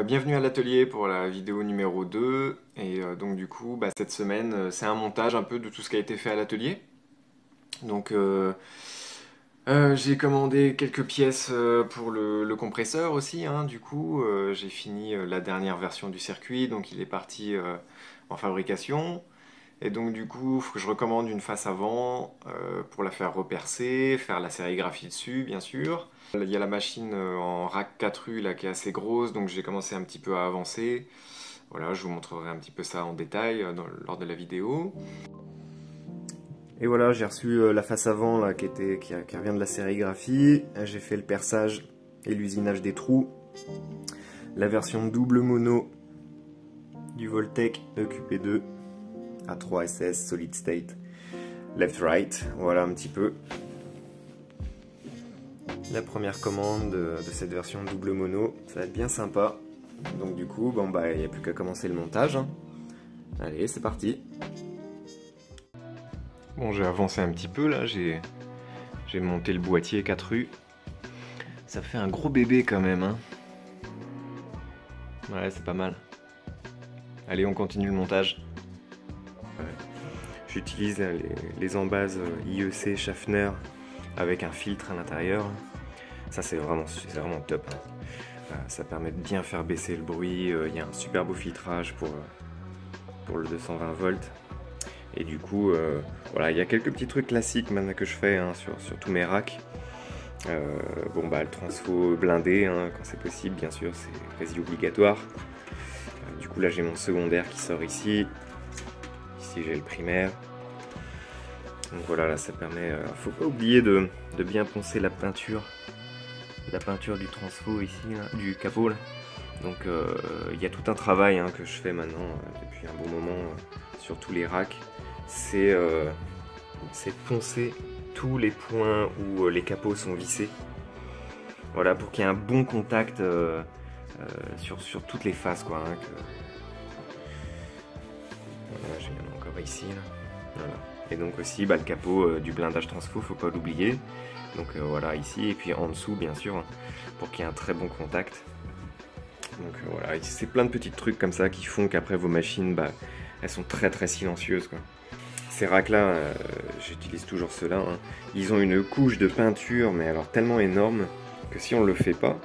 Bienvenue à l'atelier pour la vidéo numéro 2 et donc du coup cette semaine c'est un montage un peu de tout ce qui a été fait à l'atelier. Donc j'ai commandé quelques pièces pour le compresseur aussi hein, du coup j'ai fini la dernière version du circuit donc il est parti en fabrication. Et donc du coup, il faut que je recommande une face avant pour la faire repercer, faire la sérigraphie dessus, bien sûr. Il y a la machine en rack 4U là, qui est assez grosse, donc j'ai commencé un petit peu à avancer. Voilà, je vous montrerai un petit peu ça en détail lors de la vidéo. Et voilà, j'ai reçu la face avant là, qui revient de la sérigraphie. J'ai fait le perçage et l'usinage des trous. La version double mono du Voltec EQP2. A3SS Solid State Left-Right, voilà un petit peu la première commande de cette version double mono, ça va être bien sympa. Donc du coup, il n'y a plus qu'à commencer le montage. Allez, c'est parti. Bon, j'ai avancé un petit peu là, j'ai monté le boîtier 4U. Ça fait un gros bébé quand même, hein. Ouais, c'est pas mal. Allez, on continue le montage. J'utilise les embases IEC Schaffner avec un filtre à l'intérieur. Ça c'est vraiment top. Ça permet de bien faire baisser le bruit. Il y a un super beau filtrage pour le 220 volts. Et du coup, voilà, il y a quelques petits trucs classiques maintenant que je fais hein, sur tous mes racks. Le transfo blindé, hein, quand c'est possible, bien sûr, c'est quasi obligatoire. Du coup là j'ai mon secondaire qui sort ici. Ici j'ai le primaire. Donc voilà, là ça permet. Faut pas oublier de bien poncer la peinture du transfo ici, là, du capot là. Donc il y a tout un travail hein, que je fais maintenant depuis un bon moment sur tous les racks. C'est poncer tous les points où les capots sont vissés. Voilà, pour qu'il y ait un bon contact sur toutes les faces quoi. Hein, Voilà, j'ai encore ici là. Voilà. Et donc aussi le capot du blindage transfo, faut pas l'oublier. Donc voilà ici et puis en dessous bien sûr pour qu'il y ait un très bon contact. Donc voilà, c'est plein de petits trucs comme ça qui font qu'après vos machines elles sont très silencieuses quoi. Ces racks là, j'utilise toujours ceux-là. Hein. Ils ont une couche de peinture mais alors tellement énorme que si on le fait pas,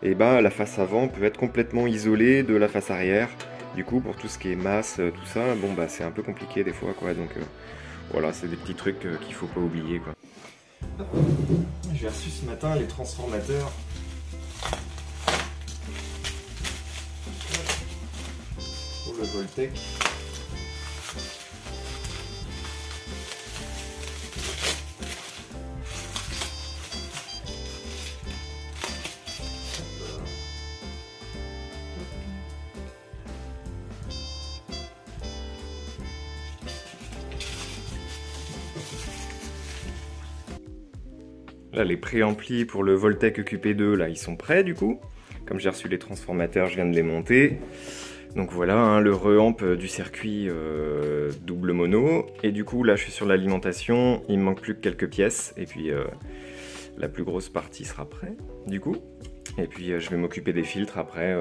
et la face avant peut être complètement isolée de la face arrière. Du coup, pour tout ce qui est masse, tout ça, c'est un peu compliqué des fois, quoi. Donc, voilà, c'est des petits trucs qu'il faut pas oublier, quoi. J'ai reçu ce matin les transformateurs. Pour le Voltec. Là, les préamplis pour le Voltec EQP2, là, ils sont prêts du coup. Comme j'ai reçu les transformateurs, je viens de les monter. Donc voilà, hein, le reamp du circuit double mono. Et du coup, là, je suis sur l'alimentation. Il me manque plus que quelques pièces. Et puis, la plus grosse partie sera prête, du coup. Et puis, je vais m'occuper des filtres après,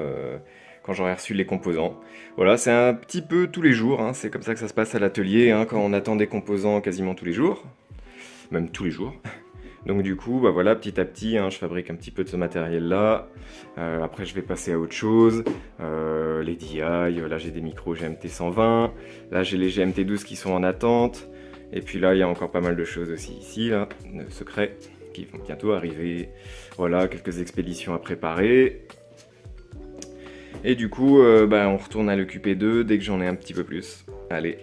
quand j'aurai reçu les composants. Voilà, c'est un petit peu tous les jours. Hein, c'est comme ça que ça se passe à l'atelier, hein, quand on attend des composants quasiment tous les jours. Même tous les jours. Donc du coup, voilà, petit à petit, hein, je fabrique un petit peu de ce matériel-là. Après, je vais passer à autre chose. Les DI, là j'ai des micros GMT 120. Là j'ai les GMT 12 qui sont en attente. Et puis là, il y a encore pas mal de choses aussi ici, là, secrets, qui vont bientôt arriver. Voilà, quelques expéditions à préparer. Et du coup, on retourne à l'EQP2 dès que j'en ai un petit peu plus. Allez.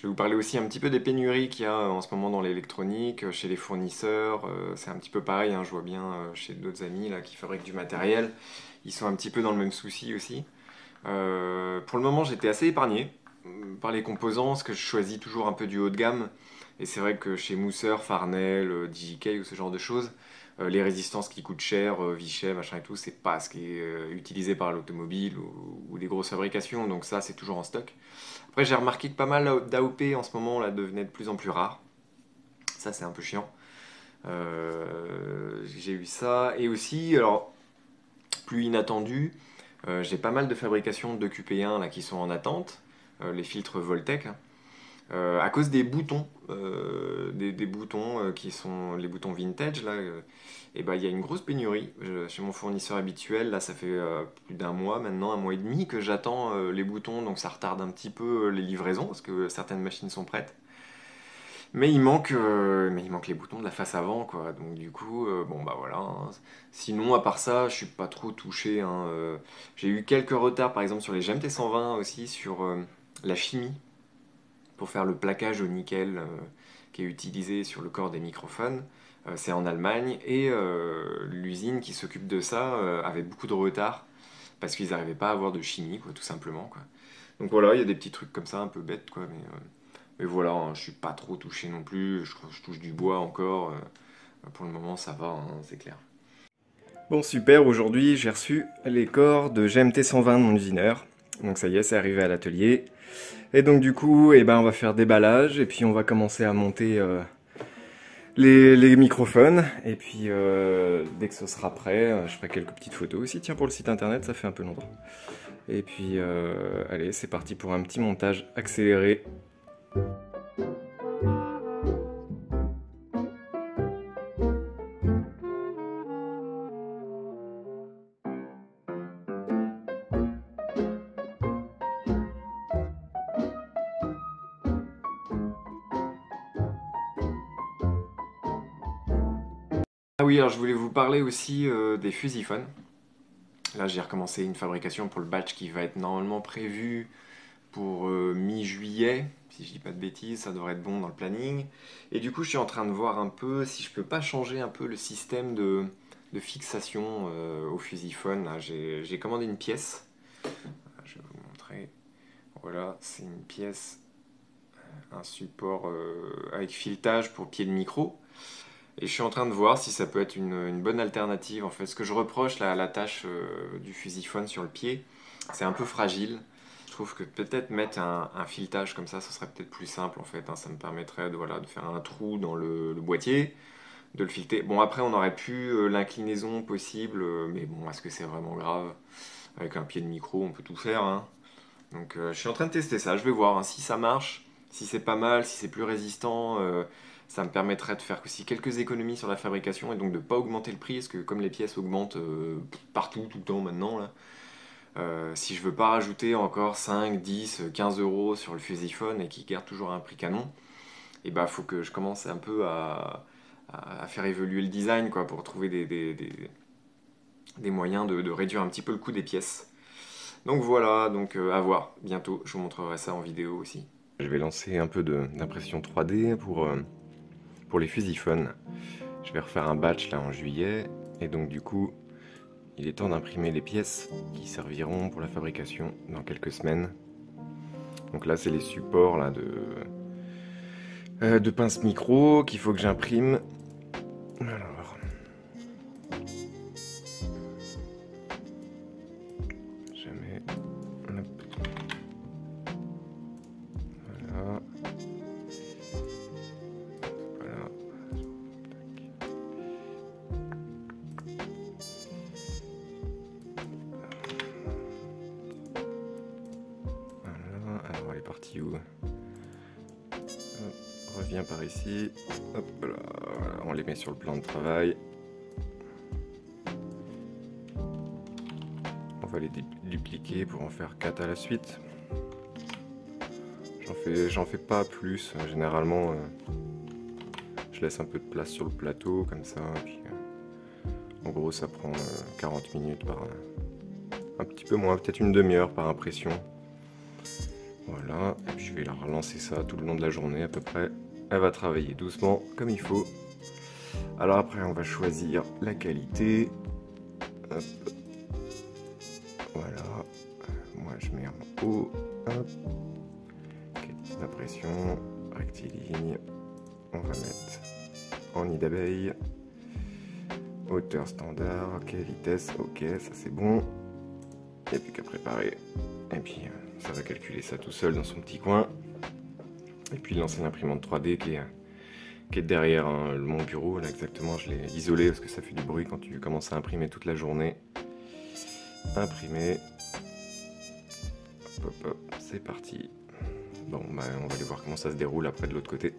Je vais vous parler aussi un petit peu des pénuries qu'il y a en ce moment dans l'électronique, chez les fournisseurs. C'est un petit peu pareil, hein, je vois bien chez d'autres amis là, qui fabriquent du matériel. Ils sont un petit peu dans le même souci aussi. Pour le moment, j'étais assez épargné par les composants, parce que je choisis toujours un peu du haut de gamme. Et c'est vrai que chez Mousseur, Farnell, DJK ou ce genre de choses, les résistances qui coûtent cher, Vichy, machin et tout, c'est pas ce qui est utilisé par l'automobile ou les grosses fabrications. Donc ça, c'est toujours en stock. Après, j'ai remarqué que pas mal d'AOP en ce moment là, devenaient de plus en plus rares. Ça, c'est un peu chiant. J'ai eu ça. Et aussi, alors, plus inattendu, j'ai pas mal de fabrications de QP1 là, qui sont en attente, les filtres Voltec, hein, à cause des boutons, des boutons qui sont les boutons vintage. Là, et ben, il y a une grosse pénurie. Chez mon fournisseur habituel, là, ça fait plus d'un mois maintenant, un mois et demi que j'attends les boutons, donc ça retarde un petit peu les livraisons parce que certaines machines sont prêtes. Mais il manque les boutons de la face avant, quoi. Donc du coup, bon bah voilà, hein. Sinon, à part ça, je suis pas trop touché, hein. J'ai eu quelques retards, par exemple sur les GMT 120 aussi, sur la chimie pour faire le plaquage au nickel qui est utilisé sur le corps des microphones. C'est en Allemagne et l'usine qui s'occupe de ça avait beaucoup de retard parce qu'ils n'arrivaient pas à avoir de chimie, quoi, tout simplement, quoi. Donc voilà, il y a des petits trucs comme ça, un peu bêtes, quoi, mais voilà, hein, je suis pas trop touché non plus, je touche du bois encore, pour le moment ça va, hein, c'est clair. Bon super, aujourd'hui j'ai reçu les corps de GMT 120 de mon usineur, donc ça y est, c'est arrivé à l'atelier. Et donc du coup, eh ben, on va faire déballage, et puis on va commencer à monter les microphones, et puis dès que ce sera prêt, je ferai quelques petites photos aussi, tiens pour le site internet, ça fait un peu longtemps. Et puis allez, c'est parti pour un petit montage accéléré. Ah oui, alors je voulais vous parler aussi des fusiphones. Là, j'ai recommencé une fabrication pour le batch qui va être normalement prévu pour mi-juillet. Si je dis pas de bêtises, ça devrait être bon dans le planning. Et du coup, je suis en train de voir un peu si je peux pas changer un peu le système de fixation au fusiphone. Là, j'ai commandé une pièce. Je vais vous montrer. Voilà, c'est une pièce, un support avec filetage pour pied de micro. Et je suis en train de voir si ça peut être une bonne alternative. En fait, ce que je reproche là, à la tâche du fusiphone sur le pied, c'est un peu fragile. Je trouve que peut-être mettre un filetage comme ça, ce serait peut-être plus simple en fait, hein. Ça me permettrait de, voilà, de faire un trou dans le boîtier, de le fileter. Bon, après, on aurait pu l'inclinaison possible, mais bon, est-ce que c'est vraiment grave? Avec un pied de micro, on peut tout faire, hein. Donc, je suis en train de tester ça. Je vais voir, hein, si ça marche, si c'est pas mal, si c'est plus résistant. Ça me permettrait de faire aussi quelques économies sur la fabrication et donc de ne pas augmenter le prix, parce que comme les pièces augmentent partout, tout le temps maintenant, là, si je veux pas rajouter encore 5, 10, 15 euros sur le fusiphone et qui garde toujours un prix canon, et bah faut que je commence un peu à faire évoluer le design, quoi, pour trouver des moyens de réduire un petit peu le coût des pièces. Donc voilà, donc à voir, bientôt, je vous montrerai ça en vidéo aussi. Je vais lancer un peu d'impression 3D pour les fusiphones. Je vais refaire un batch là en juillet, et donc du coup, il est temps d'imprimer les pièces qui serviront pour la fabrication dans quelques semaines. Donc là, c'est les supports là, de pince micro qu'il faut que j'imprime. Alors, jamais. Voilà. Voilà. Voilà. Alors, elle est partie où? Reviens par ici. Hop là. Voilà. On les met sur le plan de travail. On va les dupliquer pour en faire 4 à la suite. J'en fais pas plus. Généralement, je laisse un peu de place sur le plateau, comme ça. Et puis, en gros, ça prend 40 minutes par... un petit peu moins, peut-être une demi-heure par impression. Voilà, et puis je vais la relancer ça tout le long de la journée à peu près. Elle va travailler doucement, comme il faut. Alors après, on va choisir la qualité. Hop. Voilà. Moi, je mets en haut. Hop. Qualité d'impression, rectiligne. On va mettre en nid d'abeille. Hauteur standard, ok, vitesse, ok, ça c'est bon. Il n'y a plus qu'à préparer. Et puis, ça va calculer ça tout seul dans son petit coin. Et puis lancer l'imprimante 3D qui est derrière mon bureau. Là exactement, je l'ai isolé parce que ça fait du bruit quand tu commences à imprimer toute la journée. Imprimer. Hop, hop, hop, c'est parti. Bon, bah, on va aller voir comment ça se déroule après de l'autre côté.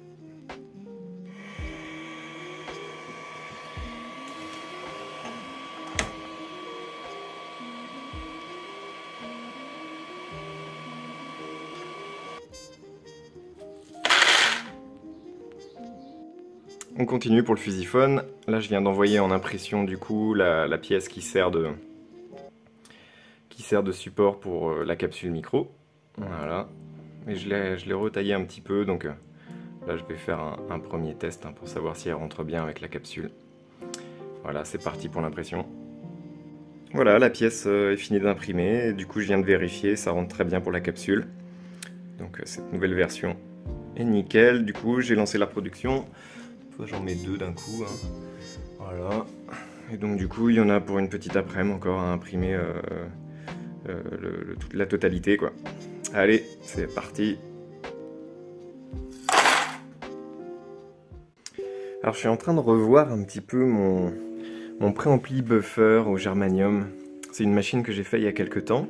On continue pour le fusiphone. Là, je viens d'envoyer en impression du coup la pièce qui sert de support pour la capsule micro. Voilà. Et je l'ai retaillé un petit peu, donc là je vais faire un premier test pour savoir si elle rentre bien avec la capsule. Voilà, c'est parti pour l'impression. Voilà, la pièce est finie d'imprimer. Du coup, je viens de vérifier, ça rentre très bien pour la capsule. Donc cette nouvelle version est nickel. Du coup, j'ai lancé la production. J'en mets 2 d'un coup. Voilà. Et donc du coup, il y en a pour une petite après-midi encore à imprimer la totalité, quoi. Allez, c'est parti. Alors je suis en train de revoir un petit peu mon préampli buffer au germanium. C'est une machine que j'ai fait il y a quelques temps.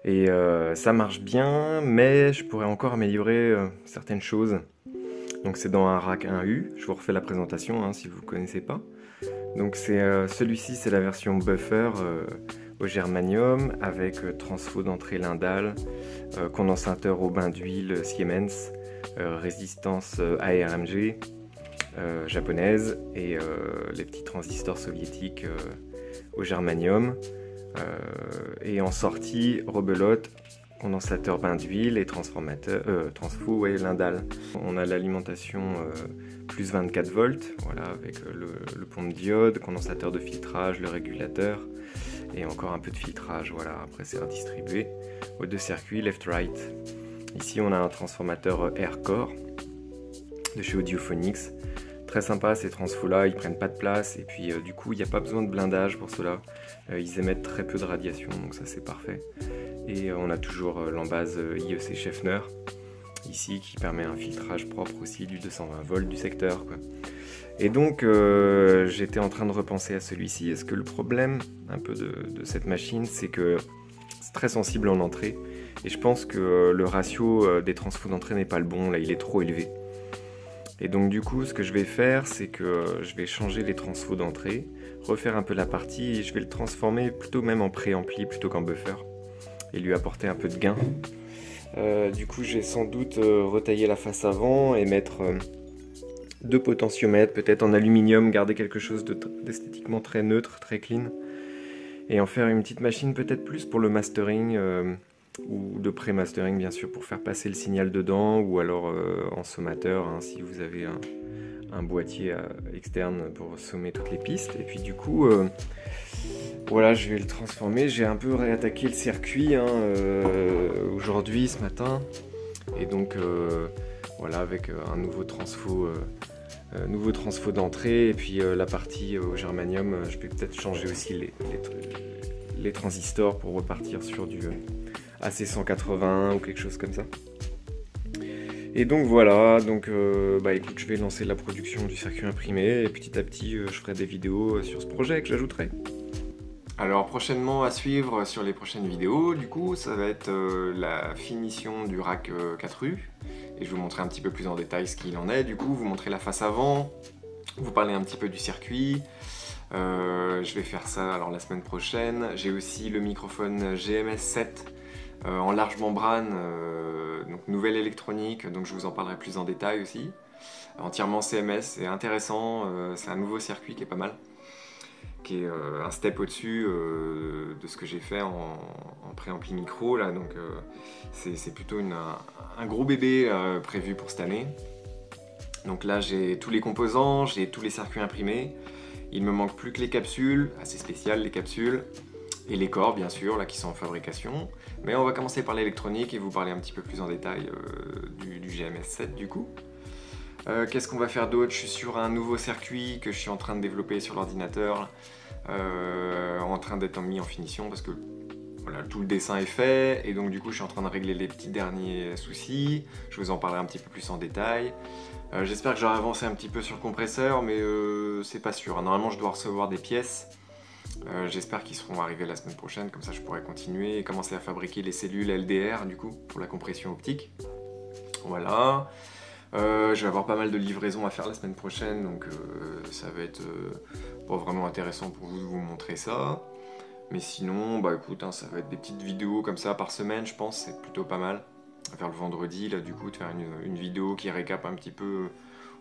Et ça marche bien, mais je pourrais encore améliorer certaines choses. Donc c'est dans un rack 1U, je vous refais la présentation si vous ne connaissez pas. Donc celui-ci c'est la version buffer au germanium avec transfo d'entrée Lindal, condensateur au bain d'huile Siemens, résistance ARMG japonaise et les petits transistors soviétiques au germanium. Et en sortie, rebelote, condensateur bain d'huile et transformateur, transfo Lindal. On a l'alimentation plus 24 volts, voilà, avec le pompe diode, condensateur de filtrage, le régulateur et encore un peu de filtrage, voilà, après c'est redistribué aux 2 circuits left-right. Ici on a un transformateur Aircore de chez Audiophonics. Très sympa ces transfos là, ils prennent pas de place et puis du coup il n'y a pas besoin de blindage pour cela. Ils émettent très peu de radiation, donc ça c'est parfait. Et on a toujours l'embase IEC Schaeffner ici qui permet un filtrage propre aussi du 220 volts du secteur, quoi. Et donc j'étais en train de repenser à celui-ci. Est-ce que le problème un peu de cette machine, c'est que c'est très sensible en entrée et je pense que le ratio des transfos d'entrée n'est pas le bon, là il est trop élevé. Et donc du coup ce que je vais faire, c'est que je vais changer les transfos d'entrée, refaire un peu la partie et je vais le transformer plutôt même en préampli plutôt qu'en buffer et lui apporter un peu de gain. Du coup j'ai sans doute retaillé la face avant et mettre 2 potentiomètres, peut-être en aluminium, garder quelque chose d'esthétiquement très neutre, très clean, et en faire une petite machine peut-être plus pour le mastering ou de pré-mastering bien sûr, pour faire passer le signal dedans, ou alors en sommateur si vous avez un boîtier externe pour sommer toutes les pistes. Et puis du coup voilà, je vais le transformer. J'ai un peu réattaqué le circuit aujourd'hui, ce matin, et donc voilà, avec un nouveau transfo d'entrée, et puis la partie au germanium, je vais peut-être changer aussi les transistors pour repartir sur du AC181 ou quelque chose comme ça. Et donc voilà, donc bah écoute, je vais lancer la production du circuit imprimé et petit à petit je ferai des vidéos sur ce projet que j'ajouterai. Alors prochainement à suivre sur les prochaines vidéos, du coup ça va être la finition du rack 4U, et je vais vous montrer un petit peu plus en détail ce qu'il en est. Du coup vous montrer la face avant, vous parler un petit peu du circuit. Je vais faire ça alors la semaine prochaine. J'ai aussi le microphone GMS7 en large membrane, donc nouvelle électronique, donc je vous en parlerai plus en détail aussi. Entièrement CMS, c'est intéressant, c'est un nouveau circuit qui est pas mal. qui est un step au-dessus de ce que j'ai fait en préampli micro là, donc c'est plutôt un gros bébé prévu pour cette année. Donc là j'ai tous les composants, j'ai tous les circuits imprimés, il me manque plus que les capsules, assez spéciales les capsules, et les corps bien sûr là qui sont en fabrication. Mais on va commencer par l'électronique et vous parler un petit peu plus en détail du GMS7 du coup. Qu'est-ce qu'on va faire d'autre? Je suis sur un nouveau circuit que je suis en train de développer sur l'ordinateur, en train d'être mis en finition parce que voilà, tout le dessin est fait et donc du coup je suis en train de régler les petits derniers soucis. Je vous en parlerai un petit peu plus en détail. J'espère que j'aurai avancé un petit peu sur le compresseur, mais c'est pas sûr. Normalement je dois recevoir des pièces. J'espère qu'ils seront arrivés la semaine prochaine, comme ça je pourrai continuer et commencer à fabriquer les cellules LDR du coup pour la compression optique. Voilà. Je vais avoir pas mal de livraisons à faire la semaine prochaine, donc ça va être pas vraiment intéressant pour vous de vous montrer ça. Mais sinon, bah écoute, hein, ça va être des petites vidéos comme ça par semaine, je pense, c'est plutôt pas mal. Vers le vendredi, là du coup, de faire une vidéo qui récap un petit peu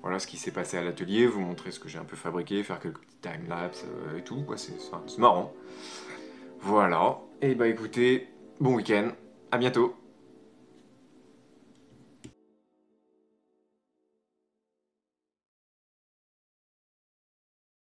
voilà, ce qui s'est passé à l'atelier, vous montrer ce que j'ai un peu fabriqué, faire quelques petits timelapses et tout, quoi, c'est marrant. Voilà, et bah écoutez, bon week-end, à bientôt.